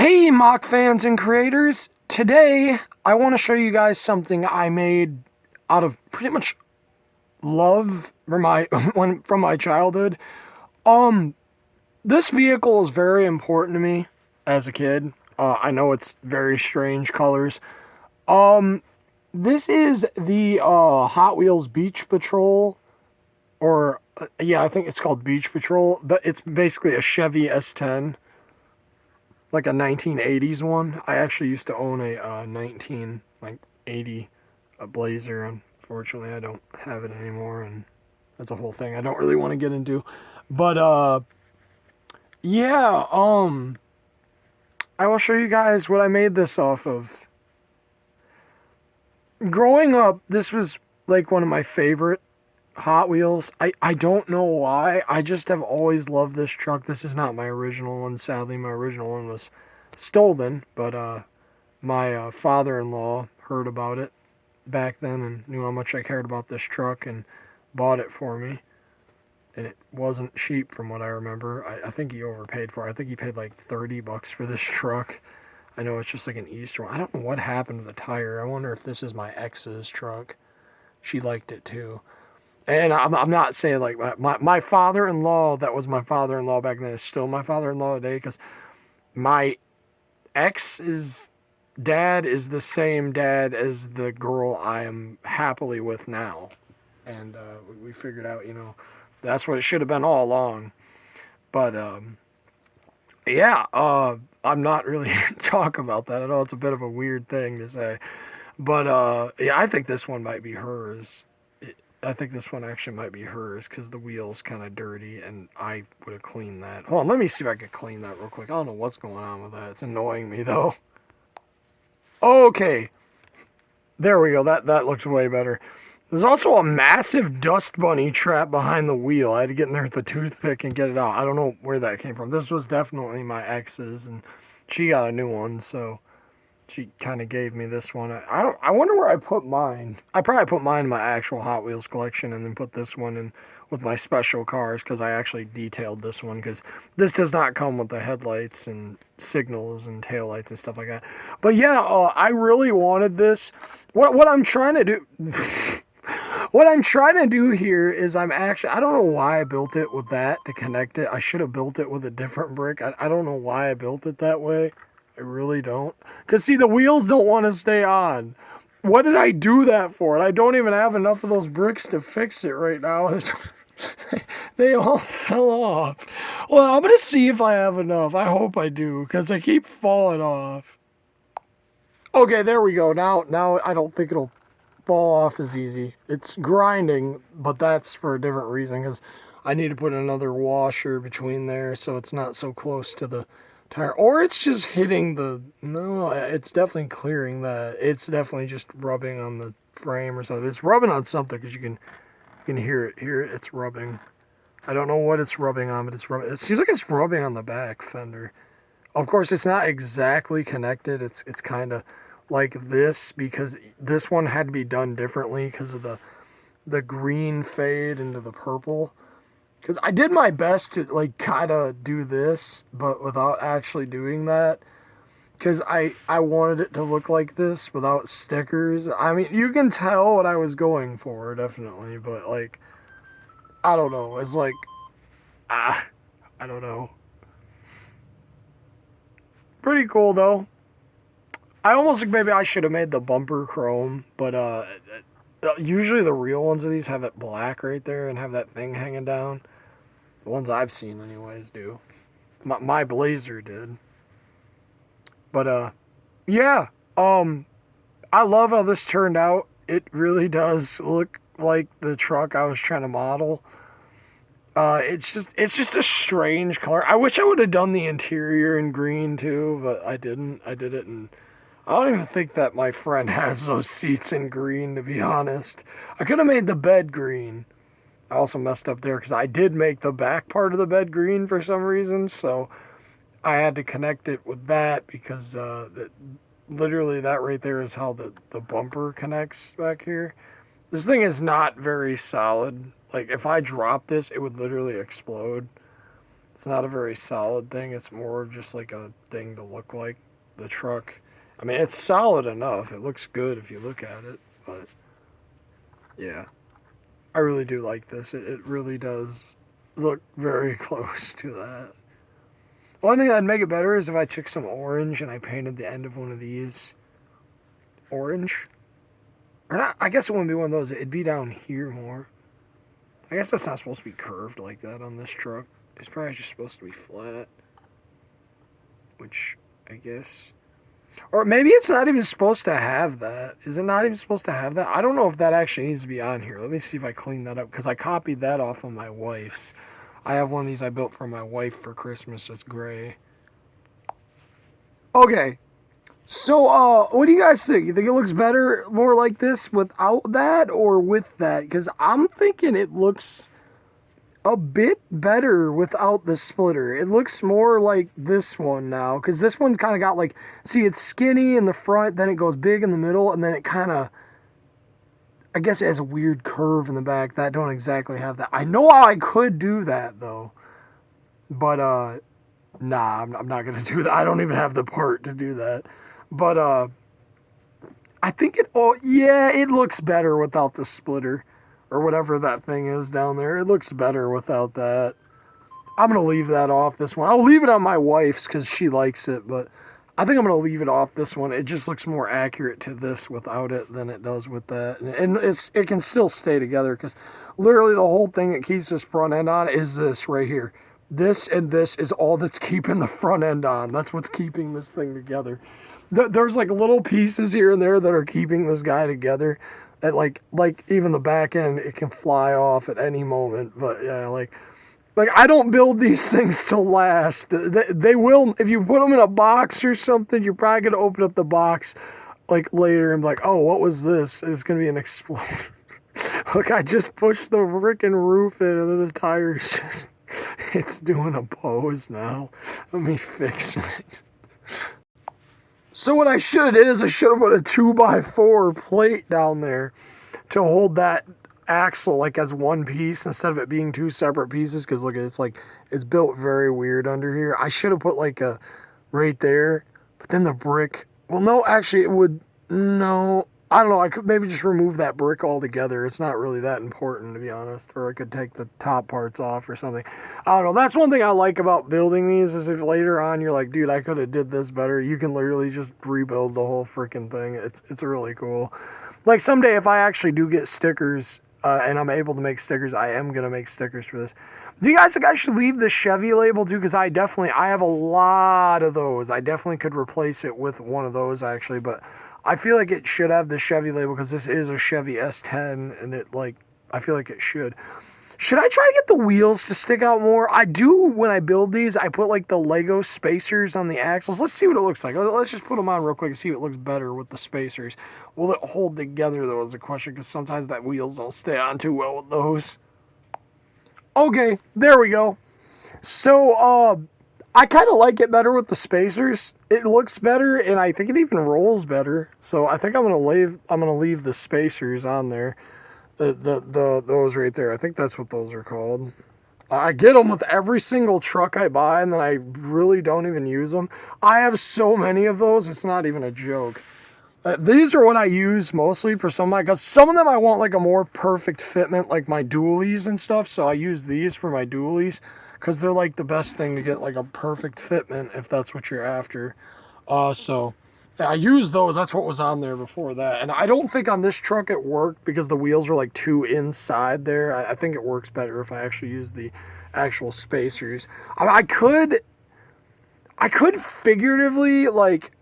Hey, mock fans and creators! Today, I want to show you guys something I made out of pretty much love from my from my childhood. Um, this vehicle is very important to me as a kid. I know it's very strange colors. Um, this is the Hot Wheels Beach Patrol, or yeah, I think it's called Beach Patrol, but it's basically a Chevy S10, like a 1980s one. I actually used to own a 1980 Blazer. Unfortunately, I don't have it anymore, and that's a whole thing I don't really want to get into. But yeah, I will show you guys what I made this off of. Growing up, this was like one of my favorite Hot Wheels. I don't know why. I just have always loved this truck. This is not my original one. Sadly, my original one was stolen, but my father-in-law heard about it back then and knew how much I cared about this truck and bought it for me. And it wasn't cheap from what I remember. I think he overpaid for it. I think he paid like $30 for this truck. I know it's just like an Easter one. I don't know what happened to the tire. I wonder if this is my ex's truck. She liked it too. And I'm not saying like my father-in-law, that was my father-in-law back then, is still my father-in-law today, because my ex's dad is the same dad as the girl I am happily with now. And we figured out, that's what it should have been all along. But yeah, I'm not really here to talk about that at all. It's a bit of a weird thing to say. But yeah, I think this one might be hers. I think this one actually might be hers because the wheel's kind of dirty and I would have cleaned that. Hold on, let me see if I could clean that real quick. I don't know what's going on with that. It's annoying me though. Okay, there we go. That looks way better. There's also a massive dust bunny trap behind the wheel. I had to get in there with the toothpick and get it out. I don't know where that came from. This was definitely my ex's, and she got a new one, so she kind of gave me this one. I don't. I wonder where I put mine. I probably put mine in my actual Hot Wheels collection, and then put this one in with my special cars because I actually detailed this one because this does not come with the headlights and signals and taillights and stuff like that. But yeah, I really wanted this. What I'm trying to do. What I'm trying to do here is I don't know why I built it with that to connect it. I should have built it with a different brick. I don't know why I built it that way. I really don't. Because, see, the wheels don't want to stay on. What did I do that for? And I don't even have enough of those bricks to fix it right now. They all fell off. Well, I'm going to see if I have enough. I hope I do, because I keep falling off. Okay, there we go. Now I don't think it'll fall off as easy. It's grinding, but that's for a different reason, because I need to put another washer between there so it's not so close to the tire. Or it's just hitting the... No, it's definitely clearing that. It's definitely just rubbing on the frame or something. It's rubbing on something because you can hear it. Hear it? It's rubbing. I don't know what it's rubbing on, but it's rubbing. It seems like it's rubbing on the back fender. Of course, it's not exactly connected. It's kind of like this because this one had to be done differently because of the green fade into the purple. Because I did my best to like kind of do this, but without actually doing that. Because I wanted it to look like this without stickers. I mean, you can tell what I was going for, definitely. But like, I don't know. It's like, I don't know. Pretty cool though. I almost think maybe I should have made the bumper chrome, but usually the real ones of these have it black right there and have that thing hanging down. The ones I've seen, anyways, do. My Blazer did. But yeah. I love how this turned out. It really does look like the truck I was trying to model. It's just a strange color. I wish I would have done the interior in green too, but I didn't. I did it in... I don't even think that my friend has those seats in green, to be honest. I could have made the bed green. I also messed up there because I did make the back part of the bed green for some reason, so I had to connect it with that because literally that right there is how the bumper connects back here. This thing is not very solid. Like, if I drop this, it would literally explode. It's not a very solid thing. It's more of just like a thing to look like the truck. I mean, it's solid enough. It looks good if you look at it, but yeah, I really do like this. It really does look very close to that. One thing that'd make it better is if I took some orange and I painted the end of one of these orange. Or not, I guess it wouldn't be one of those. It'd be down here more. I guess that's not supposed to be curved like that on this truck. It's probably just supposed to be flat. Which, I guess... Or maybe it's not even supposed to have that. Is it not even supposed to have that? I don't know if that actually needs to be on here. Let me see if I clean that up. Because I copied that off of my wife's. I have one of these I built for my wife for Christmas. It's gray. Okay. So, what do you guys think? You think it looks better more like this without that or with that? Because I'm thinking it looks a bit better without the splitter. It looks more like this one now. Because this one's kind of got like... See, it's skinny in the front, then it goes big in the middle, and then it kind of... I guess it has a weird curve in the back. That don't exactly have that. I know I could do that, though. But, nah, I'm not going to do that. I don't even have the part to do that. But, I think it... Oh, yeah, it looks better without the splitter. Or whatever that thing is down there. It looks better without that. I'm going to leave that off this one. I'll leave it on my wife's because she likes it. But I think I'm going to leave it off this one. It just looks more accurate to this without it than it does with that. And it can still stay together because literally the whole thing that keeps this front end on is this right here. This and this is all that's keeping the front end on. That's what's keeping this thing together. There's like little pieces here and there that are keeping this guy together. At like even the back end, it can fly off at any moment. But yeah, like I don't build these things to last. They will, if you put them in a box or something, you're probably going to open up the box like later and be like, oh, what was this? It's going to be an explosion. Look, I just pushed the freaking roof in and then the tire's just, it's doing a pose now. Let me fix it. So what I should have did is I should have put a 2x4 plate down there to hold that axle like as one piece instead of it being two separate pieces. Because look, it's built very weird under here. I should have put like a right there, but then the brick. Well, no, actually it would. No, I don't know. I could maybe just remove that brick altogether. It's not really that important, to be honest. Or I could take the top parts off or something. I don't know. That's one thing I like about building these is if later on you're like, dude, I could have did this better. You can literally just rebuild the whole freaking thing. It's really cool. Like someday if I actually do get stickers and I'm able to make stickers, I am going to make stickers for this. Do you guys think I should leave the Chevy label too? Because I have a lot of those. I definitely could replace it with one of those actually, but I feel like it should have the Chevy label because this is a Chevy S10 and I feel like it should. Should I try to get the wheels to stick out more? I do when I build these. I put like the Lego spacers on the axles. Let's see what it looks like. Let's just put them on real quick and see what looks better with the spacers. Will it hold together though is the question because sometimes that wheels don't stay on too well with those. Okay, there we go. So, I kind of like it better with the spacers. It looks better, and I think it even rolls better. So I think I'm gonna leave the spacers on there. Those right there. I think that's what those are called. I get them with every single truck I buy, and then I really don't even use them. I have so many of those, it's not even a joke. These are what I use mostly for some of my, because some of them I want like a more perfect fitment, like my dualies and stuff. So I use these for my dualies. Because they're like the best thing to get like a perfect fitment if that's what you're after. So yeah, I use those. That's what was on there before that. And I don't think on this truck it worked because the wheels are like too inside there. I think it works better if I actually use the actual spacers. I could figuratively like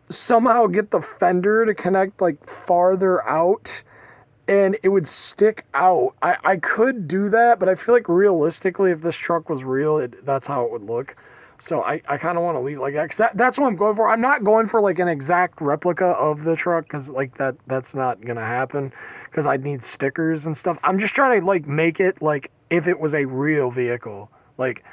somehow get the fender to connect like farther out and it would stick out. I could do that, but I feel like realistically, if this truck was real, that's how it would look. So I kind of want to leave it like that, because that's what I'm going for. I'm not going for like an exact replica of the truck, because like that's not going to happen, because I'd need stickers and stuff. I'm just trying to like make it like if it was a real vehicle. Like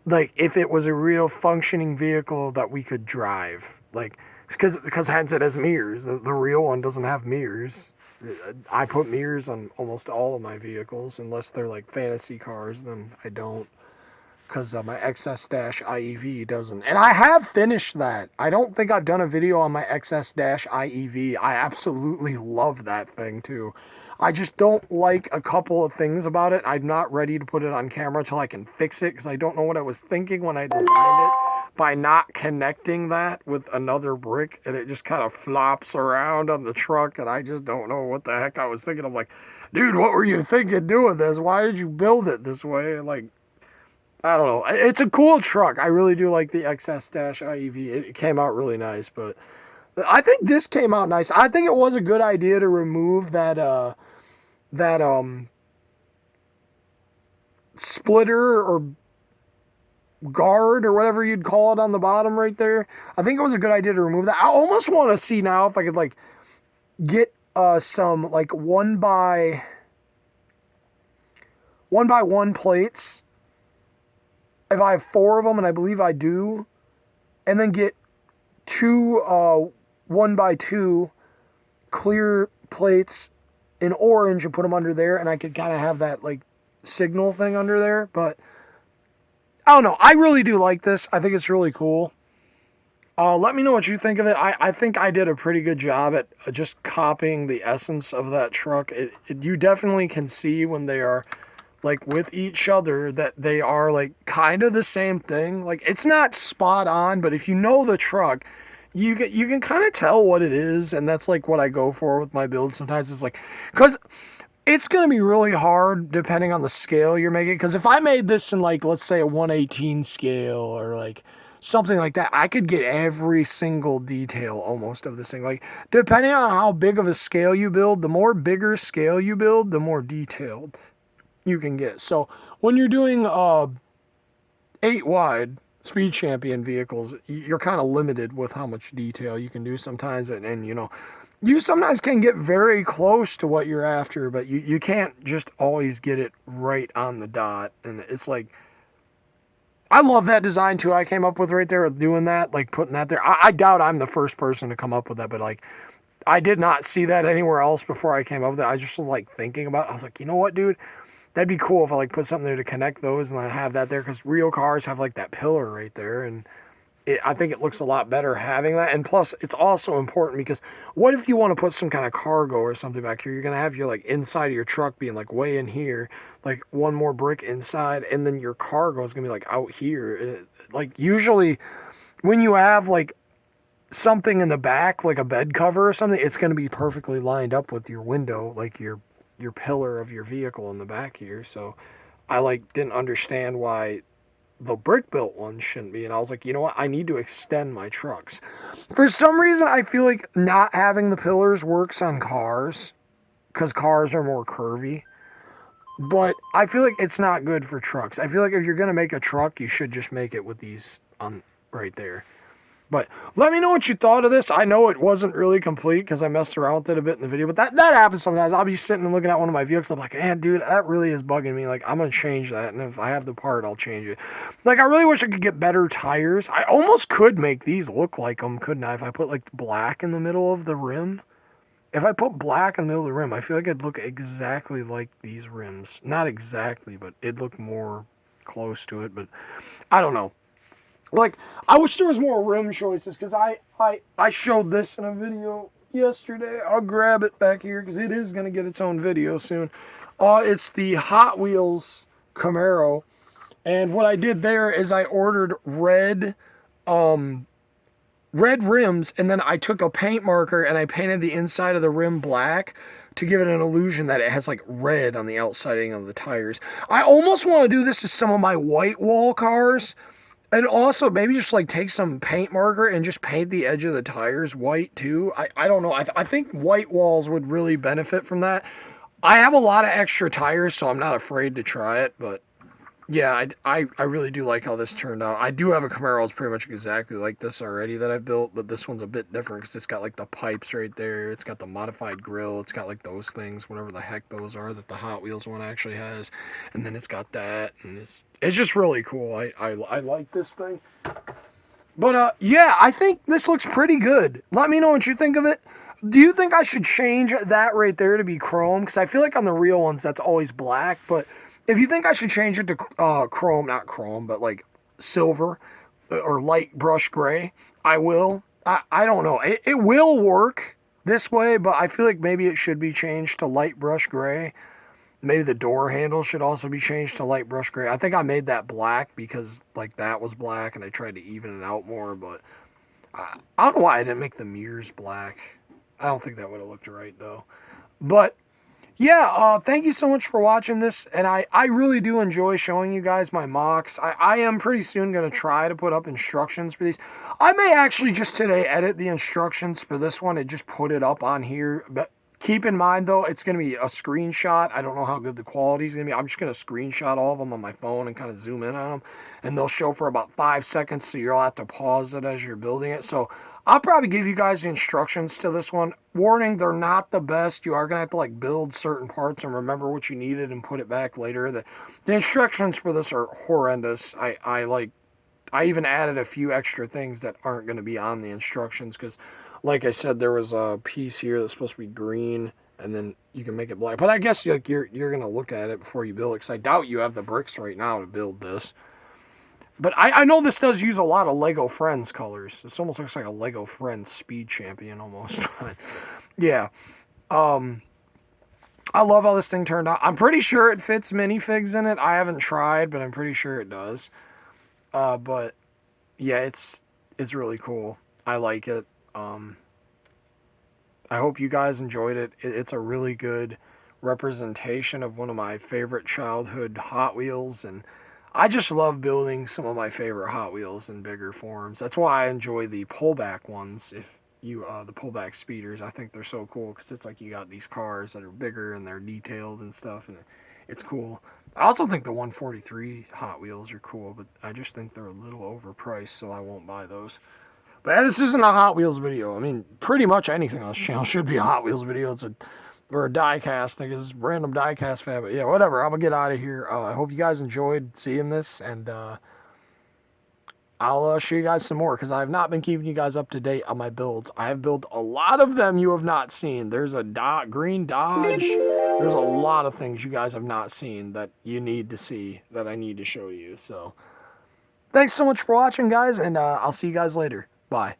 if it was a real functioning vehicle that we could drive. Like, because hence it has mirrors. The real one doesn't have mirrors. I put mirrors on almost all of my vehicles, unless they're like fantasy cars, then I don't. because my XS-IEV doesn't. And I have finished that. I don't think I've done a video on my XS-IEV. I absolutely love that thing too. I just don't like a couple of things about it. I'm not ready to put it on camera until I can fix it because I don't know what I was thinking when I designed it by not connecting that with another brick, and it just kind of flops around on the truck, and I just don't know what the heck I was thinking. I'm like, dude, what were you thinking doing this? Why did you build it this way? Like, I don't know. It's a cool truck. I really do like the XS-IEV. It came out really nice, but I think this came out nice. I think it was a good idea to remove that splitter or guard or whatever you'd call it on the bottom right there. I think it was a good idea to remove that. I almost want to see now if I could like get some like one by one plates. If I have 4 of them, and I believe I do, and then get 2 1x2 clear plates in orange and put them under there, and I could kind of have that like signal thing under there. But I don't know. I really do like this. I think it's really cool. Let me know what you think of it. I think I did a pretty good job at just copying the essence of that truck. You definitely can see when they are like with each other that they are like kind of the same thing. Like it's not spot on, but if you know the truck, you can kind of tell what it is, and that's like what I go for with my build. Sometimes it's like, because it's going to be really hard depending on the scale you're making. Because if I made this in like, let's say a 1/18 scale or like something like that, I could get every single detail almost of this thing. Like depending on how big of a scale you build, the more bigger scale you build, the more detailed you can get. So when you're doing 8 wide Speed Champion vehicles, you're kind of limited with how much detail you can do sometimes, and you know, you sometimes can get very close to what you're after, but you can't just always get it right on the dot. And it's like, I love that design too I came up with right there, doing that, like putting that there. I doubt I'm the first person to come up with that, but like I did not see that anywhere else before I came up with it. I just was like thinking about it. I was like, you know what, dude? That'd be cool if I like put something there to connect those and I have that there, because real cars have like that pillar right there, and I think it looks a lot better having that. And plus, it's also important because what if you want to put some kind of cargo or something back here? You're going to have your like inside of your truck being like way in here, like one more brick inside, and then your cargo is going to be like out here. And like usually when you have like something in the back, like a bed cover or something, it's going to be perfectly lined up with your window, like your pillar of your vehicle in the back here. So I like didn't understand why the brick built one shouldn't be, and I was like, you know what, I need to extend my trucks. For some reason I feel like not having the pillars works on cars because cars are more curvy, but I feel like it's not good for trucks. I feel like if you're gonna make a truck, you should just make it with these on right there. But let me know what you thought of this. I know it wasn't really complete because I messed around with it a bit in the video. But that happens sometimes. I'll be sitting and looking at one of my vehicles. I'm like, man, dude, that really is bugging me. Like, I'm going to change that. And if I have the part, I'll change it. Like, I really wish I could get better tires. I almost could make these look like them, couldn't I? If I put, like, black in the middle of the rim. If I put black in the middle of the rim, I feel like it'd look exactly like these rims. Not exactly, but it'd look more close to it. But I don't know. Like, I wish there was more rim choices, because I showed this in a video yesterday. I'll grab it back here, because it is going to get its own video soon. It's the Hot Wheels Camaro, and what I did there is I ordered red rims, and then I took a paint marker, and I painted the inside of the rim black to give it an illusion that it has, like, red on the outsiding of the tires. I almost want to do this to some of my white wall cars. And also, maybe just, like, take some paint marker and just paint the edge of the tires white, too. I don't know. I think white walls would really benefit from that. I have a lot of extra tires, so I'm not afraid to try it. But, yeah, I really do like how this turned out. I do have a Camaro that's pretty much exactly like this already that I built. But this one's a bit different because it's got, like, the pipes right there. It's got the modified grill. It's got, like, those things, whatever the heck those are that the Hot Wheels one actually has. And then it's got that, and it's just really cool. I like this thing. But, yeah, I think this looks pretty good. Let me know what you think of it. Do you think I should change that right there to be chrome? Because I feel like on the real ones, that's always black. But If you think I should change it to chrome, not chrome, but like silver or light brush gray, I will. I don't know. It will work this way, but I feel like maybe it should be changed to light brush gray. Maybe the door handle should also be changed to light brush gray. I think I made that black because like that was black and I tried to even it out more, but I don't know why I didn't make the mirrors black. I don't think that would have looked right though. But yeah, thank you so much for watching this, and I really do enjoy showing you guys my mocks. I am pretty soon going to try to put up instructions for these. I may actually just today edit the instructions for this one and just put it up on here, but keep in mind, though, it's going to be a screenshot. I don't know how good the quality is going to be. I'm just going to screenshot all of them on my phone and kind of zoom in on them, and they'll show for about 5 seconds, so you'll have to pause it as you're building it. So I'll probably give you guys the instructions to this one. Warning, they're not the best. You are going to have to like build certain parts and remember what you needed and put it back later. The instructions for this are horrendous. I even added a few extra things that aren't going to be on the instructions because, like I said, there was a piece here that's supposed to be green, and then you can make it black. But I guess like you're going to look at it before you build it, because I doubt you have the bricks right now to build this. But I know this does use a lot of Lego Friends colors. This almost looks like a Lego Friends Speed Champion almost. Yeah. I love how this thing turned out. I'm pretty sure it fits minifigs in it. I haven't tried, but I'm pretty sure it does. But yeah, it's really cool. I like it. I hope you guys enjoyed it. It's a really good representation of one of my favorite childhood Hot Wheels, and I just love building some of my favorite Hot Wheels in bigger forms. That's why I enjoy the pullback ones. The pullback speeders, I think they're so cool because it's like you got these cars that are bigger and they're detailed and stuff, and it's cool. I also think the 143 Hot Wheels are cool, but I just think they're a little overpriced, so I won't buy those. But this isn't a Hot Wheels video. I mean, pretty much anything on this channel should be a Hot Wheels video. Or a die-cast thing. It's random die-cast fan. But yeah, whatever. I'm going to get out of here. I hope you guys enjoyed seeing this. And I'll show you guys some more, because I have not been keeping you guys up to date on my builds. I have built a lot of them you have not seen. There's a green Dodge. There's a lot of things you guys have not seen that you need to see, that I need to show you. So thanks so much for watching, guys. And I'll see you guys later. Bye.